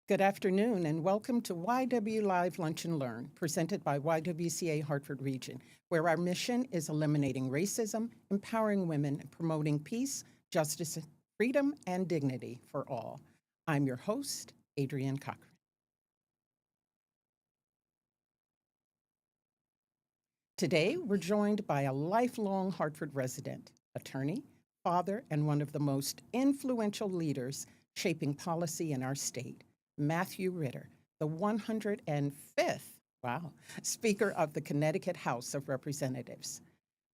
Good afternoon and welcome to YW Live Lunch and Learn, presented by YWCA Hartford Region, where our mission is eliminating racism, empowering women, and promoting peace, justice, freedom, and dignity for all. I'm your host, Adrienne Cochran. Today, we're joined by a lifelong Hartford resident, attorney, father, and one of the most influential leaders shaping policy in our state, Matthew Ritter, the 105th, Speaker of the Connecticut House of Representatives.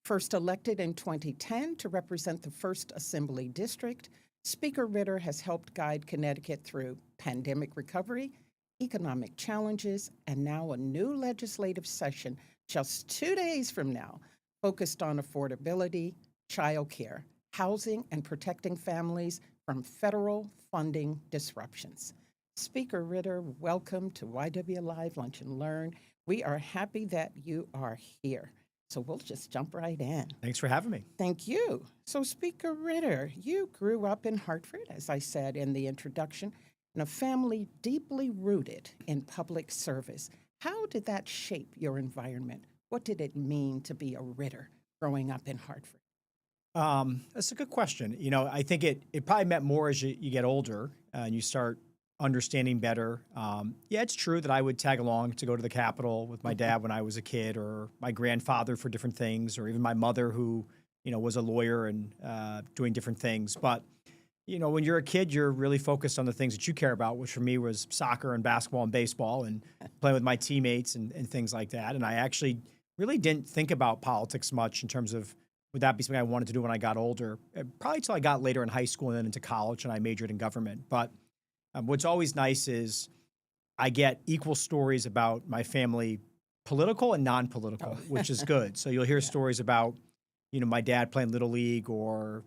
First elected in 2010 to represent the 1st Assembly District, Speaker Ritter has helped guide Connecticut through pandemic recovery, economic challenges, and now a new legislative session just 2 days from now, focused on affordability, childcare, housing, and protecting families from federal funding disruptions. Speaker Ritter, welcome to YW Live Lunch and Learn. We are happy that you are here. So we'll just jump right in. Thanks for having me. Thank you. So Speaker Ritter, you grew up in Hartford, as I said in the introduction, in a family deeply rooted in public service. How did that shape your environment? What did it mean to be a Ritter growing up in Hartford? That's a good question. You know, I think it probably meant more as you get older and you start understanding better. Yeah, it's true that I would tag along to go to the Capitol with my dad when I was a kid, or my grandfather for different things, or even my mother who, was a lawyer and doing different things. But, when you're a kid, you're really focused on the things that you care about, which for me was soccer and basketball and baseball and playing with my teammates and things like that. And I actually really didn't think about politics much in terms of would that be something I wanted to do when I got older, probably till I got later in high school and then into college, and I majored in government. But what's always nice is I get equal stories about my family, political and non-political, which is good. So you'll hear stories about, my dad playing Little League, or,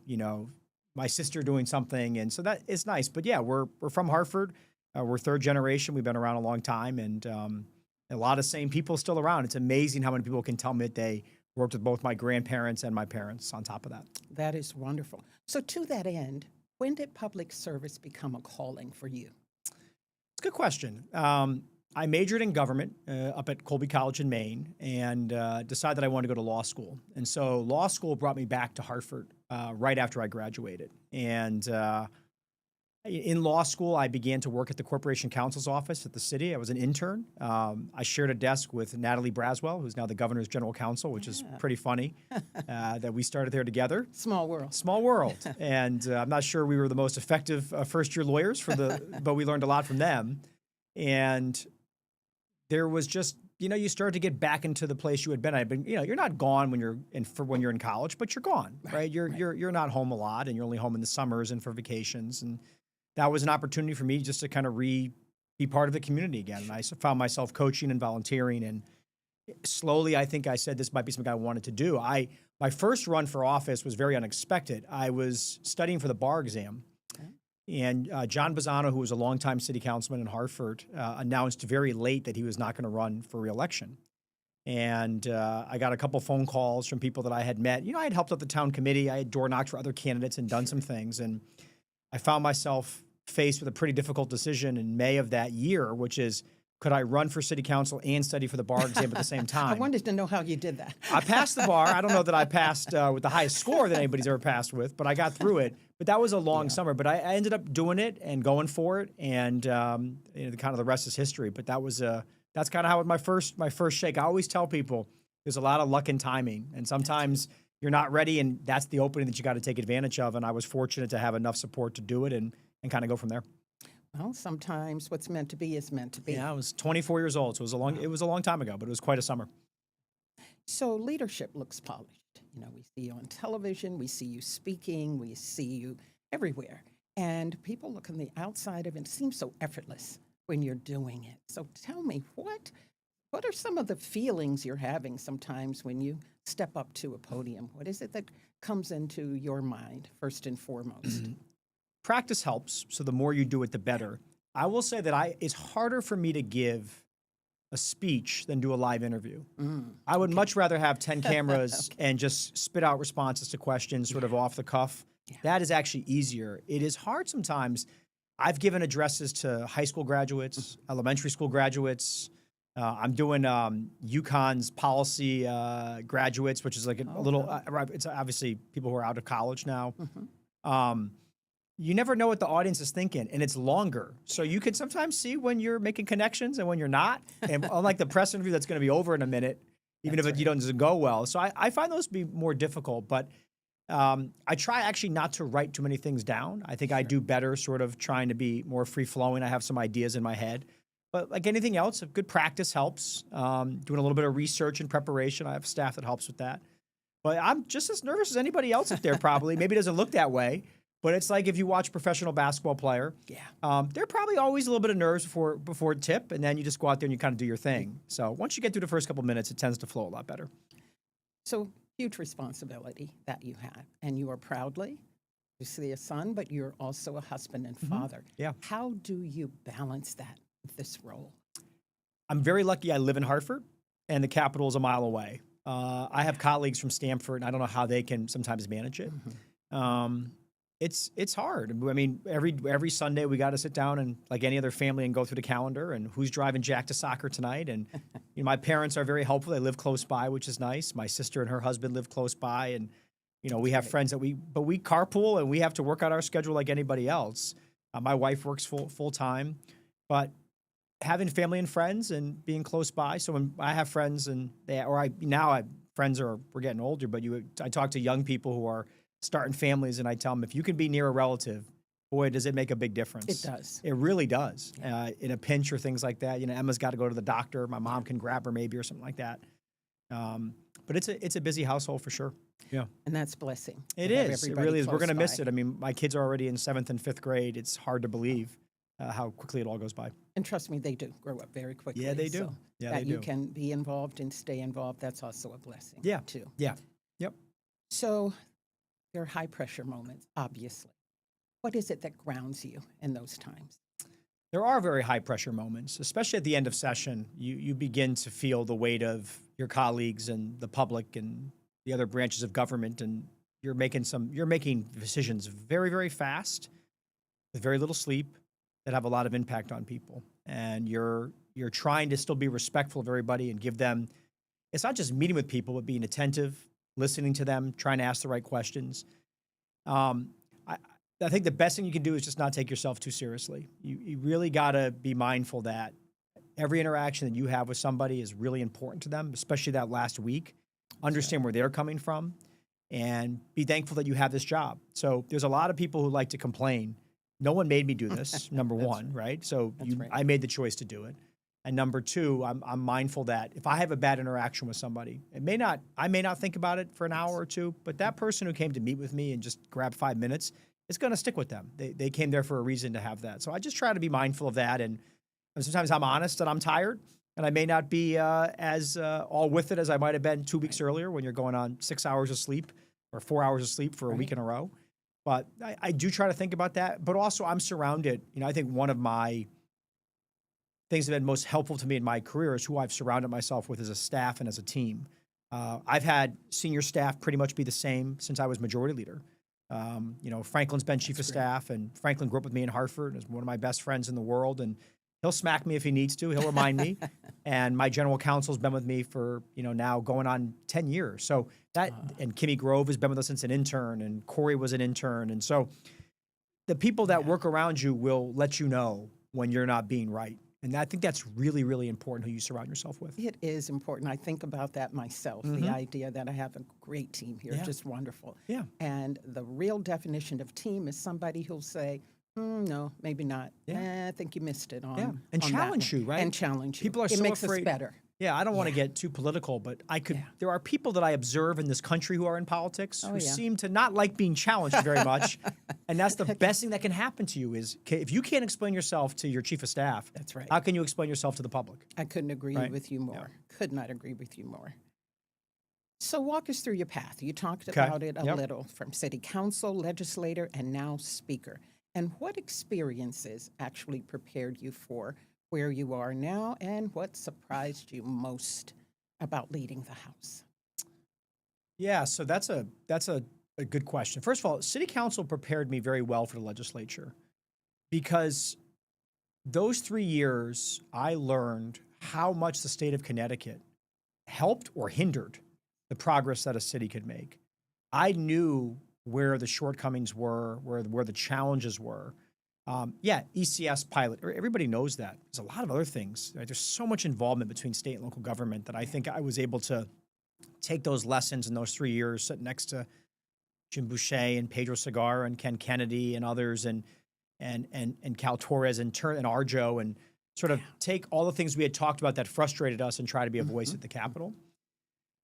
my sister doing something. And so that is nice. But yeah, we're from Hartford. We're third generation. We've been around a long time, and a lot of same people still around. It's amazing how many people can tell me that they worked with both my grandparents and my parents on top of that. That is wonderful. So to that end, when did public service become a calling for you? It's a good question. I majored in government up at Colby College in Maine, and decided that I wanted to go to law school. And so law school brought me back to Hartford right after I graduated. And in law school, I began to work at the Corporation Counsel's office at the city. I was an intern. I shared a desk with Natalie Braswell, who's now the governor's general counsel, which is pretty funny that we started there together. Small world. Small world. And I'm not sure we were the most effective first-year lawyers but we learned a lot from them. And there was just, you start to get back into the place you had been. I've been, you're not gone when you're in college, but you're gone, right? You're not home a lot, and you're only home in the summers and for vacations. And that was an opportunity for me just to kind of be part of the community again. And I found myself coaching and volunteering, and slowly, I think I said this might be something I wanted to do. My first run for office was very unexpected. I was studying for the bar exam. And John Bazzano, who was a longtime city councilman in Hartford, announced very late that he was not going to run for re-election. And I got a couple phone calls from people that I had met. I had helped out the town committee. I had door knocked for other candidates and done some things. And I found myself faced with a pretty difficult decision in May of that year, which is, could I run for city council and study for the bar exam at the same time? I wanted to know how you did that. I passed the bar. I don't know that I passed with the highest score that anybody's ever passed with, but I got through it. But that was a long summer. But I ended up doing it and going for it, and kind of the rest is history. But that's kind of how my first shake. I always tell people there's a lot of luck and timing, and sometimes you're not ready, and that's the opening that you got to take advantage of. And I was fortunate to have enough support to do it and kind of go from there. Well, sometimes what's meant to be is meant to be. Yeah, I was 24 years old, so it was a long time ago, but it was quite a summer. So leadership looks polished. We see you on television, we see you speaking, we see you everywhere. And people look on the outside of it, it seems so effortless when you're doing it. So tell me, what are some of the feelings you're having sometimes when you step up to a podium? What is it that comes into your mind first and foremost? Mm-hmm. Practice helps, so the more you do it, the better. I will say that it's harder for me to give a speech than do a live interview. I would much rather have 10 cameras and just spit out responses to questions sort of off the cuff. Yeah. That is actually easier. It is hard sometimes. I've given addresses to high school graduates, elementary school graduates. I'm doing UConn's policy graduates, which is like a Oh, little. wow. It's obviously people who are out of college now. Mhm. Um, you never know what the audience is thinking, and it's longer, so you can sometimes see when you're making connections and when you're not. And unlike the press interview, that's going to be over in a minute, even That's if right. doesn't go well. So I find those to be more difficult, but. I try actually not to write too many things down. I think I Sure. do better sort of trying to be more free flowing. I have some ideas in my head. But like anything else, a good practice helps. Doing a little bit of research and preparation. I have staff that helps with that. But I'm just as nervous as anybody else up there, probably. Maybe it doesn't look that way. But it's like if you watch a professional basketball player, Yeah. they're probably always a little bit of nerves before tip, and then you just go out there and you kind of do your thing. So once you get through the first couple minutes, it tends to flow a lot better. So huge responsibility that you have, and you are proudly, you see a son, but you're also a husband and father. Yeah. How do you balance that with this role? I'm very lucky I live in Hartford, and the capital is a mile away. I have colleagues from Stamford, and I don't know how they can sometimes manage it. Um, it's hard. I mean, every Sunday we got to sit down and like any other family and go through the calendar and who's driving Jack to soccer tonight. And my parents are very helpful. They live close by, which is nice. My sister and her husband live close by, and we have right. friends that we carpool and we have to work out our schedule like anybody else. My wife works full time, but having family and friends and being close by. So when I have friends and we're getting older, but I talk to young people who are starting families and I tell them, if you can be near a relative, boy, does it make a big difference. It does. It really does. In a pinch or things like that, Emma's got to go to the doctor. My mom can grab her maybe or something like that. But it's a busy household for sure. Yeah. And that's a blessing. It to have is. It everybody really is. We're close going to miss by. it. I mean, my kids are already in 7th and 5th grade. It's hard to believe how quickly it all goes by. And trust me, they do grow up very quickly. Yeah, they do. So Yeah, that they you do. can be involved and stay involved, that's also a blessing, Yeah. too. Yeah. Yep. So there are high pressure moments, obviously. What is it that grounds you in those times? There are very high pressure moments, especially at the end of session. You begin to feel the weight of your colleagues and the public and the other branches of government, and you're making decisions very, very fast with very little sleep that have a lot of impact on people. And you're trying to still be respectful of everybody and give them, it's not just meeting with people, but being attentive, listening to them, trying to ask the right questions. I think the best thing you can do is just not take yourself too seriously. You really got to be mindful that every interaction that you have with somebody is really important to them, especially that last week. Understand where they're coming from and be thankful that you have this job. So there's a lot of people who like to complain. No one made me do this, number one, right? So right. I made the choice to do it. And number two, I'm mindful that if I have a bad interaction with somebody, I may not think about it for an hour or two, but that person who came to meet with me and just grabbed 5 minutes, it's going to stick with them. They came there for a reason to have that. So I just try to be mindful of that. And sometimes I'm honest that I'm tired and I may not be as all with it as I might have been 2 weeks earlier when you're going on 6 hours of sleep or 4 hours of sleep for a week in a row. But I do try to think about that. But also I'm surrounded. I think one of my things that have been most helpful to me in my career is who I've surrounded myself with as a staff and as a team. I've had senior staff pretty much be the same since I was majority leader. Franklin's been chief of staff, and Franklin grew up with me in Hartford and is one of my best friends in the world. And he'll smack me if he needs to. He'll remind me. And my general counsel's been with me for, now going on 10 years. So and Kimmy Grove has been with us since an intern, and Corey was an intern. And so the people that work around you will let you know when you're not being right. And I think that's really, really important who you surround yourself with. It is important. I think about that myself, the idea that I have a great team here, just wonderful. Yeah. And the real definition of team is somebody who'll say, no, maybe not. I think you missed it on And on challenge that one. you, right? And challenge you. People are it so makes afraid. us better. Yeah, I don't want to get too political, but there are people that I observe in this country who are in politics who seem to not like being challenged very much. And that's the best thing that can happen to you is if you can't explain yourself to your chief of staff, That's right. how can you explain yourself to the public? I couldn't agree with you more. Could not agree with you more. So walk us through your path. You talked about it a little, from city council, legislator, and now speaker. And what experiences actually prepared you for where you are now, and what surprised you most about leading the House? Yeah, so that's a good question. First of all, city council prepared me very well for the legislature because those 3 years, I learned how much the state of Connecticut helped or hindered the progress that a city could make. I knew where the shortcomings were, where the challenges were. Yeah, ECS pilot, everybody knows that. There's a lot of other things. Right? There's so much involvement between state and local government that I think I was able to take those lessons in those 3 years, sitting next to Jim Boucher and Pedro Segarra and Ken Kennedy and others, and Cal Torres and Arjo, and sort of take all the things we had talked about that frustrated us and try to be a voice at the Capitol.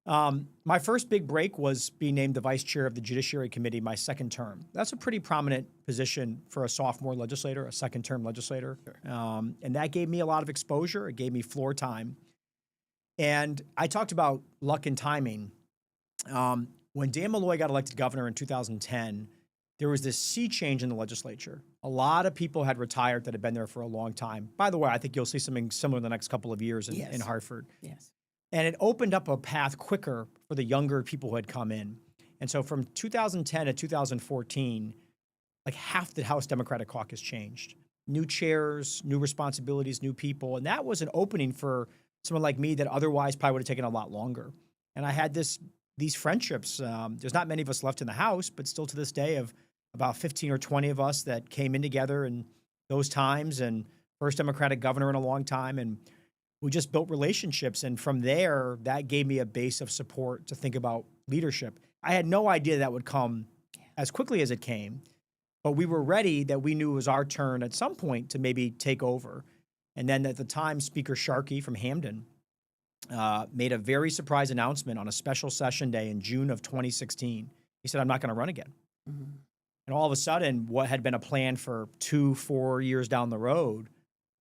My first big break was being named the vice chair of the Judiciary Committee my second term. That's a pretty prominent position for a sophomore legislator, a second-term legislator. Sure. And that gave me a lot of exposure. It gave me floor time. And I talked about luck and timing. When Dan Malloy got elected governor in 2010, there was this sea change in the legislature. A lot of people had retired that had been there for a long time. By the way, I think you'll see something similar in the next couple of years in Hartford. Yes. And it opened up a path quicker for the younger people who had come in. And so from 2010 to 2014, like half the House Democratic Caucus changed. New chairs, new responsibilities, new people. And that was an opening for someone like me that otherwise probably would have taken a lot longer. And I had these friendships. There's not many of us left in the House, but still to this day of about 15 or 20 of us that came in together in those times, and first Democratic governor in a long time. And we just built relationships. And from there, that gave me a base of support to think about leadership. I had no idea that would come as quickly as it came, but we were ready, that we knew it was our turn at some point to maybe take over. And then at the time, Speaker Sharkey from Hamden made a very surprise announcement on a special session day in June of 2016. He said, I'm not going to run again. Mm-hmm. And all of a sudden, what had been a plan for 2-4 years down the road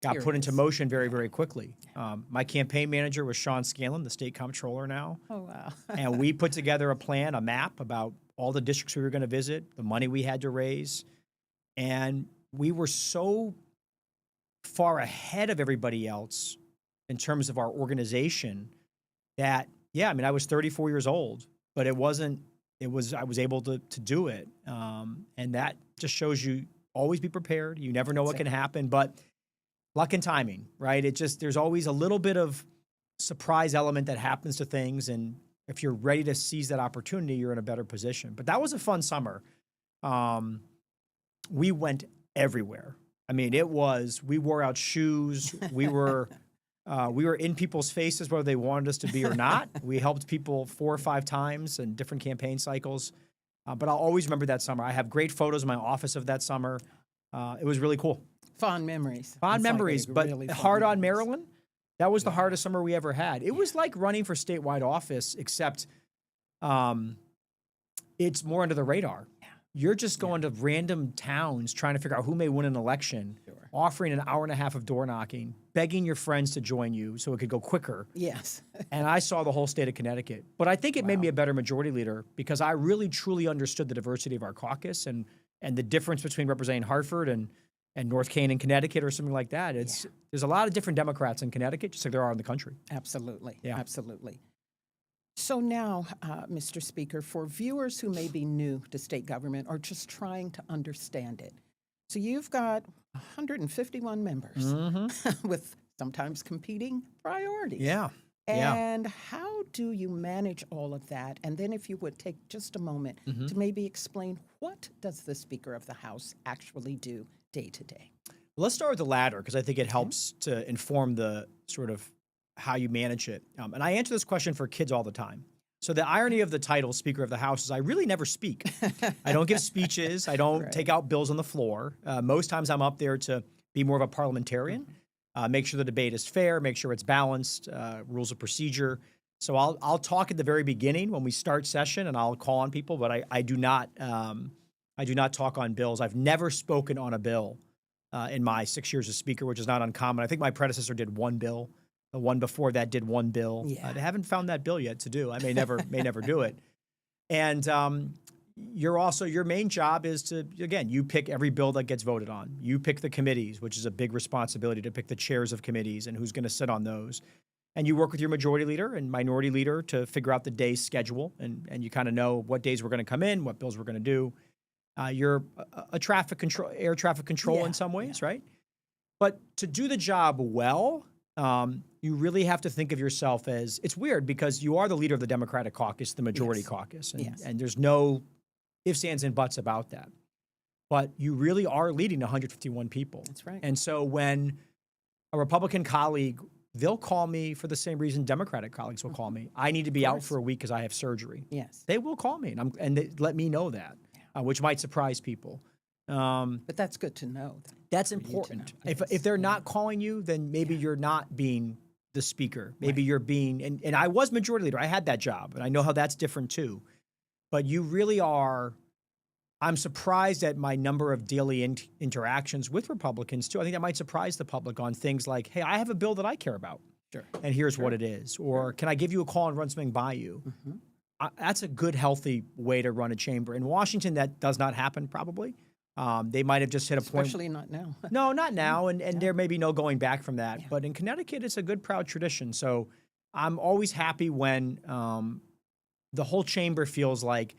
got put into motion very, very quickly. My campaign manager was Sean Scanlon, the state comptroller now. Oh, wow. And we put together a plan, a map about all the districts we were going to visit, the money we had to raise. And we were so far ahead of everybody else in terms of our organization that, yeah, I mean, I was 34 years old, but I was able to do it. And that just shows you always be prepared. You never know what can happen, but luck and timing, right? There's always a little bit of surprise element that happens to things. And if you're ready to seize that opportunity, you're in a better position. But that was a fun summer. We went everywhere. I mean, we wore out shoes. We were in people's faces, whether they wanted us to be or not. We helped people 4 or 5 times in different campaign cycles. But I'll always remember that summer. I have great photos in my office of that summer. It was really cool. Fond memories. Fond memories, but really hard on Maryland. That was the hardest summer we ever had. It was like running for statewide office, except it's more under the radar. Yeah. You're just going to random towns trying to figure out who may win an election, offering an hour and a half of door knocking, begging your friends to join you so it could go quicker. Yes. And I saw the whole state of Connecticut. But I think it made me a better majority leader because I really, truly understood the diversity of our caucus and the difference between representing Hartford and North Canaan, Connecticut, or something like that. There's a lot of different Democrats in Connecticut, just like there are in the country. Absolutely. Yeah. Absolutely. So now, Mr. Speaker, for viewers who may be new to state government or just trying to understand it, so you've got 151 members with sometimes competing priorities. Yeah. And how do you manage all of that? And then if you would take just a moment to maybe explain, what does the Speaker of the House actually do day to day? Well, let's start with the latter, because I think it helps to inform the sort of how you manage it. And I answer this question for kids all the time. So the irony of the title, Speaker of the House, is I really never speak. I don't give speeches. I don't take out bills on the floor. Most times I'm up there to be more of a parliamentarian, make sure the debate is fair, make sure it's balanced, rules of procedure. So I'll talk at the very beginning when we start session, and I'll call on people, but I do not talk on bills. I've never spoken on a bill in my 6 years as Speaker, which is not uncommon. I think my predecessor did 1 bill. The one before that did 1 bill. Yeah. They haven't found that bill yet to do. I may never do it. And your main job is to, again, you pick every bill that gets voted on. You pick the committees, which is a big responsibility to pick the chairs of committees and who's going to sit on those. And you work with your majority leader and minority leader to figure out the day's schedule. And you kind of know what days we're going to come in, what bills we're going to do. You're a traffic control, air traffic control in some ways, right? But to do the job well, you really have to think of yourself as, it's weird because you are the leader of the Democratic caucus, the majority caucus, and there's no ifs, ands, and buts about that. But you really are leading 151 people. That's right. And so when a Republican colleague, they'll call me for the same reason Democratic colleagues will call me. I need to be out for a week because I have surgery. Yes. They will call me, and they let me know that, which might surprise people. But that's good to know. That's important. If they're not calling you, then maybe you're not being the speaker. Maybe you're being, and I was majority leader. I had that job, and I know how that's different too. But you really are. I'm surprised at my number of daily interactions with Republicans too. I think that might surprise the public on things like, hey, I have a bill that I care about. Sure. And here's what it is. Or can I give you a call and run something by you? That's a good, healthy way to run a chamber. In Washington, that does not happen probably. They might have just hit a point. Especially not now. No, not now. And there may be no going back from that. But in Connecticut, it's a good, proud tradition. So I'm always happy when the whole chamber feels like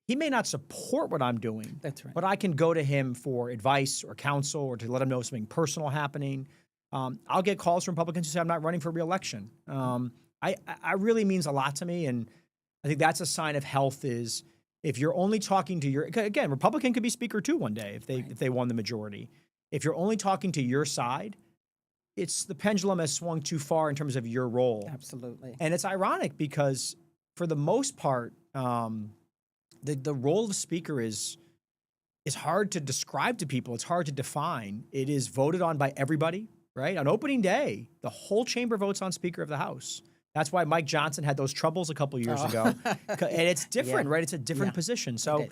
he may not support what I'm doing. That's right. But I can go to him for advice or counsel or to let him know something personal happening. I'll get calls from Republicans who say I'm not running for re-election. I really means a lot to me. And I think that's a sign of health is if you're only talking to again, Republican could be speaker too one day if they won the majority. If you're only talking to your side, it's the pendulum has swung too far in terms of your role. Absolutely. And it's ironic because for the most part, the role of the speaker is hard to describe to people. It's hard to define. It is voted on by everybody, right? On opening day, the whole chamber votes on Speaker of the House. That's why Mike Johnson had those troubles a couple years ago. And it's different, right? It's a different position. So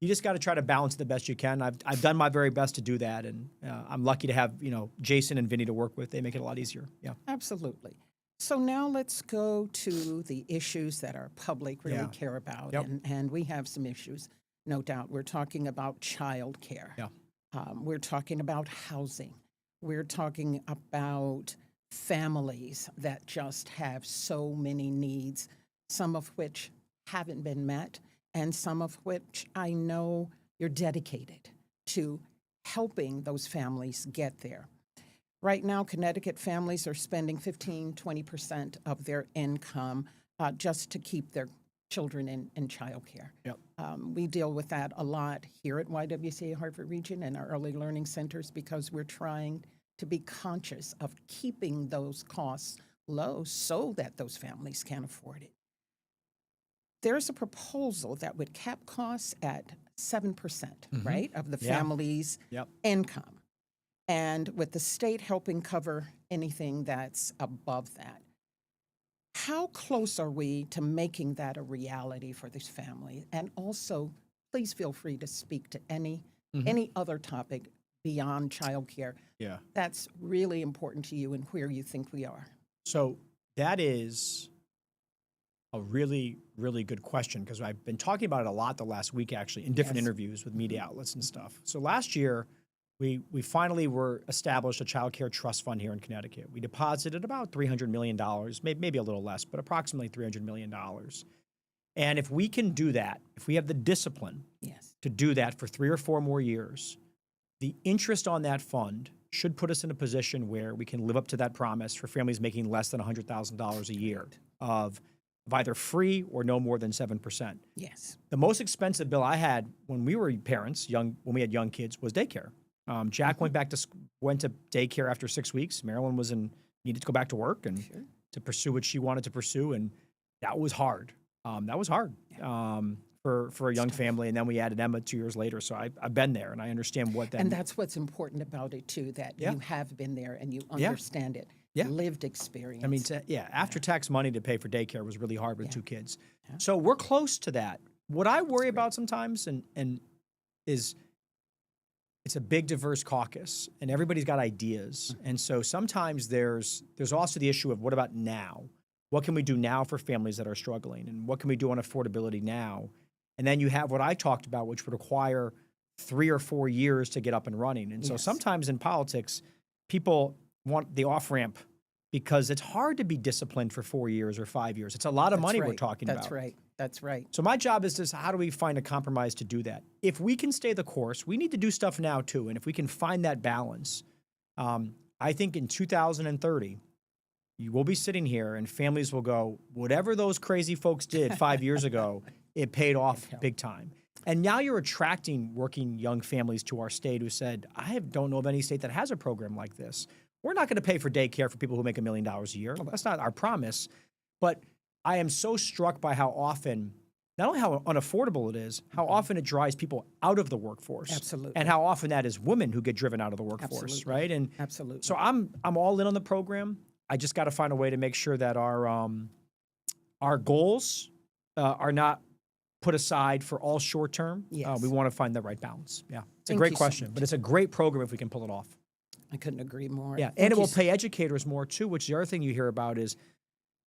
you just got to try to balance it the best you can. I've done my very best to do that. And I'm lucky to have, Jason and Vinny to work with. They make it a lot easier. Yeah. Absolutely. So now let's go to the issues that our public really care about. Yep. And we have some issues, no doubt. We're talking about child care. Yeah. We're talking about housing. We're talking about families that just have so many needs, some of which haven't been met, and some of which I know you're dedicated to helping those families get there. Right now, Connecticut families are spending 15-20% of their income just to keep their children in childcare. Yep. We deal with that a lot here at YWCA Hartford Region and our early learning centers because we're trying to be conscious of keeping those costs low so that those families can afford it. There's a proposal that would cap costs at 7%, right, of the family's income. And with the state helping cover anything that's above that. How close are we to making that a reality for this family? And also, please feel free to speak to any other topic beyond childcare. Yeah. That's really important to you and where you think we are. So that is a really, really good question because I've been talking about it a lot the last week, actually, in different interviews with media outlets and stuff. So last year, we finally were established a child care trust fund here in Connecticut. We deposited about $300 million, maybe a little less, but approximately $300 million. And if we can do that, if we have the discipline to do that for 3 or 4 more years, the interest on that fund should put us in a position where we can live up to that promise for families making less than $100,000 a year of either free or no more than 7%. Yes. The most expensive bill I had when we were parents, when we had young kids, was daycare. Jack went to daycare after 6 weeks. Marilyn needed to go back to work and to pursue what she wanted to pursue, and that was hard. For a young family, and then we added Emma 2 years later. So I've been there, and I understand what that. And that's what's important about it too, that you have been there and you understand it. Lived experience. I mean, after-tax money to pay for daycare was really hard with 2 kids. So we're close to that. What I worry about sometimes, and is. It's a big, diverse caucus, and everybody's got ideas. And so sometimes there's also the issue of what about now? What can we do now for families that are struggling? And what can we do on affordability now? And then you have what I talked about, which would require 3 or 4 years to get up and running. And so sometimes in politics, people want the off-ramp because it's hard to be disciplined for 4 years or 5 years. It's a lot of money we're talking about. That's right. That's right. So my job is just how do we find a compromise to do that? If we can stay the course, we need to do stuff now too. And if we can find that balance, I think in 2030, you will be sitting here and families will go, whatever those crazy folks did 5 years ago, it paid off big time. And now you're attracting working young families to our state who said, don't know of any state that has a program like this. We're not going to pay for daycare for people who make $1 million a year. That's not our promise. But I am so struck by how often, not only how unaffordable it is, how often it drives people out of the workforce. Absolutely. And how often that is women who get driven out of the workforce, Absolutely. right? And Absolutely. so I'm all in on the program. I just got to find a way to make sure that our goals are not put aside for all short term. Yes. We want to find the right balance. Yeah, it's Thank a great you so question, much. but it's a great program if we can pull it off. I couldn't agree more. Yeah, and it will pay educators more too. Which the other thing you hear about is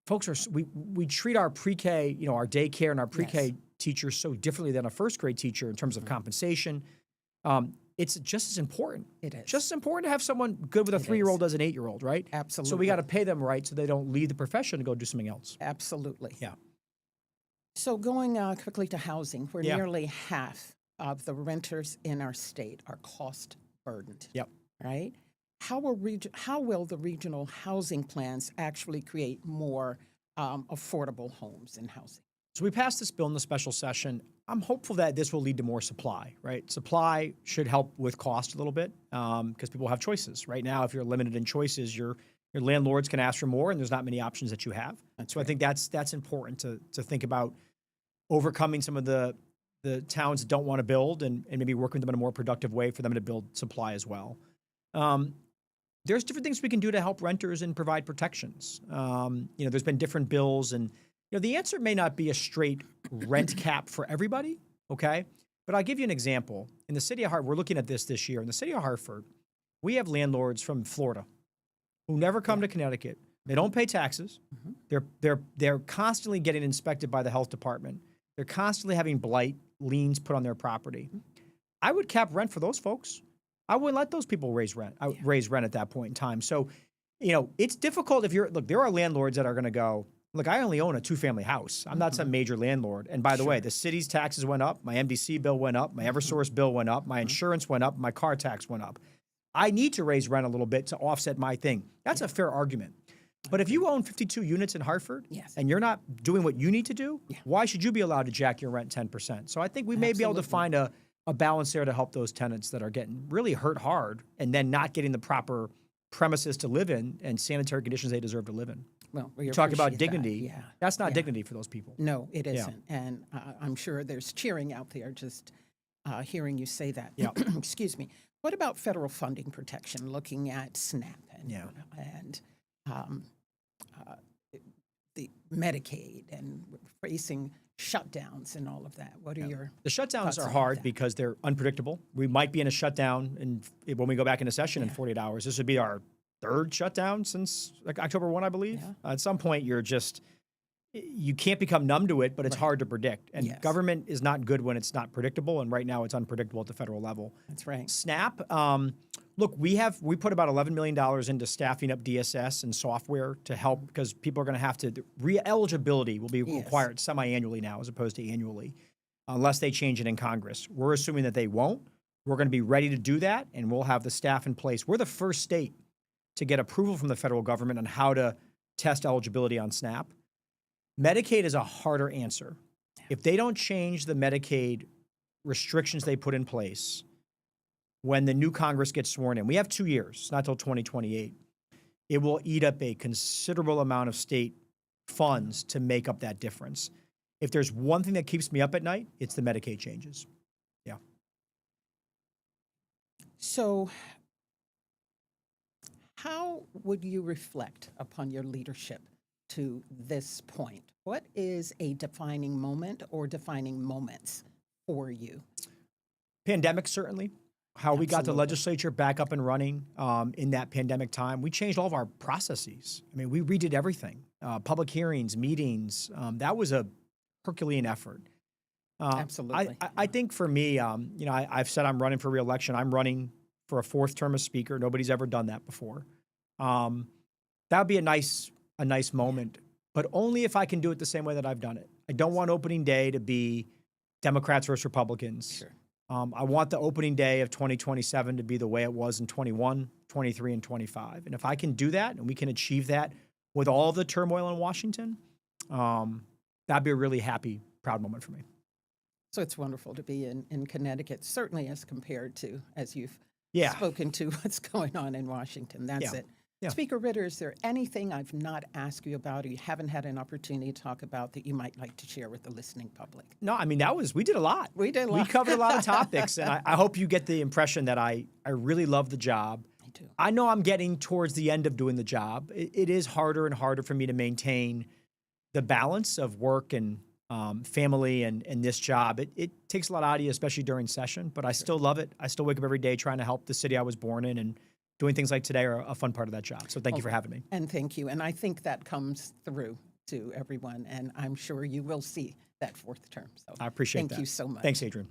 folks we treat our pre-K, our daycare and our pre-K teachers so differently than a first grade teacher in terms of compensation. It's just as important. It is. Just as important to have someone good with a 3-year-old as an 8-year-old, right? Absolutely. So we got to pay them right so they don't leave the profession and go do something else. Absolutely. Yeah. So going quickly to housing, where Yeah. nearly half of the renters in our state are cost burdened. Yep. Right? How will the regional housing plans actually create more affordable homes and housing? So we passed this bill in the special session. I'm hopeful that this will lead to more supply, right? Supply should help with cost a little bit because people have choices. Right now, if you're limited in choices, your landlords can ask for more and there's not many options that you have. I think that's important to think about overcoming some of the towns that don't want to build and maybe working with them in a more productive way for them to build supply as well. There's different things we can do to help renters and provide protections. There's been different bills and the answer may not be a straight rent cap for everybody, okay? But I'll give you an example. In the city of Hartford, we're looking at this year. In the city of Hartford, we have landlords from Florida who never come to Connecticut. They don't pay taxes. They're constantly getting inspected by the health department. They're constantly having blight liens put on their property. I would cap rent for those folks. I wouldn't let those people raise rent at that point in time. So, it's difficult if there are landlords that are going to go, look, I only own a 2-family house. I'm not some major landlord. And by the way, the city's taxes went up. My MDC bill went up. My Eversource bill went up. My insurance went up. My car tax went up. I need to raise rent a little bit to offset my thing. That's a fair argument. But if you own 52 units in Hartford and you're not doing what you need to do, why should you be allowed to jack your rent 10%? So I think we may be able to find a balance there to help those tenants that are getting really hurt hard and then not getting the proper premises to live in and sanitary conditions they deserve to live in. Well, we talk about appreciate dignity. that. That's not dignity for those people. No, it isn't. And I'm sure there's cheering out there just hearing you say that. Yeah. Excuse me. What about federal funding protection, looking at SNAP and the Medicaid and facing shutdowns and all of that? What are your The shutdowns thoughts are on hard that? because they're unpredictable. We might be in a shutdown when we go back into session in 48 hours. This would be our 3rd shutdown since October 1, I believe. Yeah. At some point, you can't become numb to it, but it's hard to predict. And government is not good when it's not predictable. And right now it's unpredictable at the federal level. That's right. SNAP, look, we put about $11 million into staffing up DSS and software to help because people are going to have to, re-eligibility will be required semi-annually now as opposed to annually, unless they change it in Congress. We're assuming that they won't. We're going to be ready to do that, and we'll have the staff in place. We're the first state to get approval from the federal government on how to test eligibility on SNAP. Medicaid is a harder answer. If they don't change the Medicaid restrictions they put in place when the new Congress gets sworn in, we have 2 years, not till 2028, it will eat up a considerable amount of state funds to make up that difference. If there's one thing that keeps me up at night, it's the Medicaid changes. Yeah. So how would you reflect upon your leadership to this point? What is a defining moment or defining moments for you? Pandemic, certainly. How we got the Absolutely. legislature back up and running in that pandemic time. We changed all of our processes. I mean, we redid everything. Public hearings, meetings. That was a Herculean effort. Absolutely. I think for me, I've said I'm running for re-election. I'm running for a 4th term as Speaker. Nobody's ever done that before. That would be a nice moment, but only if I can do it the same way that I've done it. I don't want opening day to be Democrats versus Republicans. Sure. I want the opening day of 2027 to be the way it was in 21, 23, and 25. And if I can do that and we can achieve that with all the turmoil in Washington, that'd be a really happy, proud moment for me. So it's wonderful to be in Connecticut, certainly as compared to, as you've Yeah. spoken to, what's going on in Washington. That's Yeah. it. Yeah. Speaker Ritter, is there anything I've not asked you about or you haven't had an opportunity to talk about that you might like to share with the listening public? No, I mean, we did a lot. We did a We lot. covered a lot of topics, and I hope you get the impression that I really love the job. I do. I know I'm getting towards the end of doing the job. It is harder and harder for me to maintain the balance of work and family and this job. It takes a lot out of you, especially during session, but I still love it. I still wake up every day trying to help the city I was born in, and doing things like today are a fun part of that job. So thank you for having me. And thank you. And I think that comes through to everyone, and I'm sure you will see that fourth term. So I appreciate that. Thank you so much. Thanks, Adrian.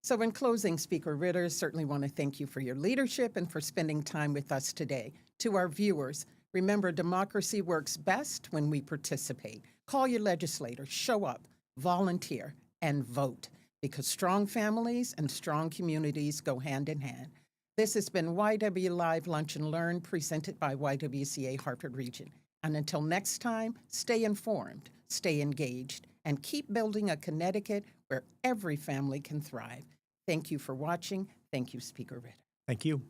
So in closing, Speaker Ritter, certainly want to thank you for your leadership and for spending time with us today. To our viewers, remember, democracy works best when we participate. Call your legislators, show up, volunteer, and vote, because strong families and strong communities go hand in hand. This has been YW Live Lunch and Learn, presented by YWCA Hartford Region. And until next time, stay informed, stay engaged, and keep building a Connecticut where every family can thrive. Thank you for watching. Thank you, Speaker Ritter. Thank you.